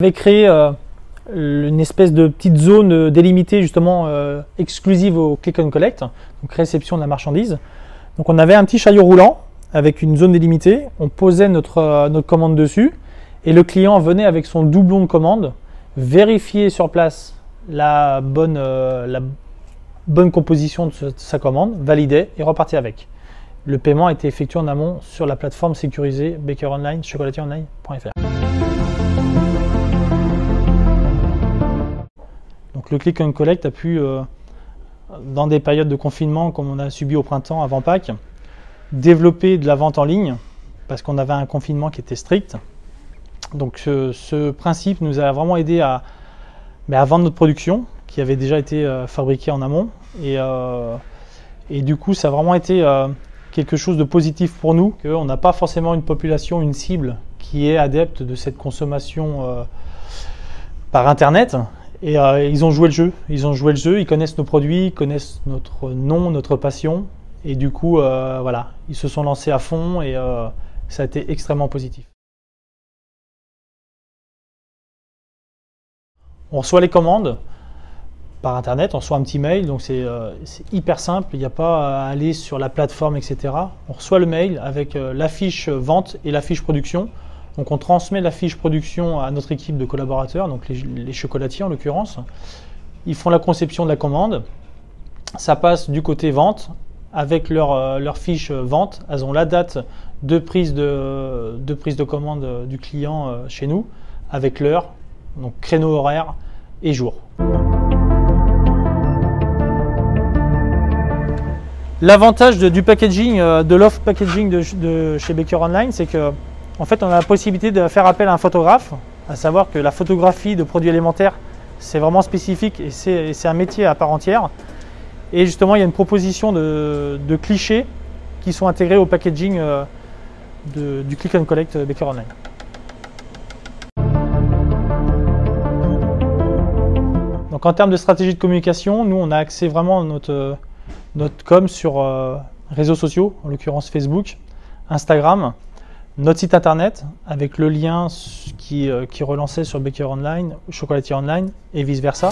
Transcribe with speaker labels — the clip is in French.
Speaker 1: On avait créé une espèce de petite zone délimitée justement exclusive au click and collect, donc réception de la marchandise. Donc on avait un petit chariot roulant avec une zone délimitée, on posait notre commande dessus et le client venait avec son doublon de commande, vérifier sur place la bonne composition de sa commande, validait et repartait avec. Le paiement a été effectué en amont sur la plateforme sécurisée Baker Online, chocolatieronline.fr. Donc le click and collect a pu, dans des périodes de confinement comme on a subi au printemps avant Pâques, développer de la vente en ligne parce qu'on avait un confinement qui était strict. Donc ce principe nous a vraiment aidé à vendre notre production qui avait déjà été fabriquée en amont et du coup ça a vraiment été quelque chose de positif pour nous, qu'on n'a pas forcément une population, une cible qui est adepte de cette consommation par internet. Et ils ont joué le jeu, ils connaissent nos produits, ils connaissent notre nom, notre passion. Et du coup, voilà, ils se sont lancés à fond et ça a été extrêmement positif. On reçoit les commandes par internet, on reçoit un petit mail, donc c'est hyper simple, il n'y a pas à aller sur la plateforme, etc. On reçoit le mail avec la fiche vente et la fiche production. Donc on transmet la fiche production à notre équipe de collaborateurs, donc les chocolatiers en l'occurrence. Ils font la conception de la commande. Ça passe du côté vente avec leur fiche vente. Elles ont la date de prise de commande du client chez nous, avec l'heure, donc créneau horaire et jour. L'avantage du packaging, de l'offre packaging de chez Baker Online, c'est que en fait, on a la possibilité de faire appel à un photographe, à savoir que la photographie de produits alimentaires, c'est vraiment spécifique et c'est un métier à part entière. Et justement, il y a une proposition de clichés qui sont intégrés au packaging du Click and Collect Baker Online. Donc en termes de stratégie de communication, nous, on a axé vraiment notre com sur réseaux sociaux, en l'occurrence Facebook, Instagram, notre site internet avec le lien qui relançait sur Baker Online, Chocolatier Online et vice versa.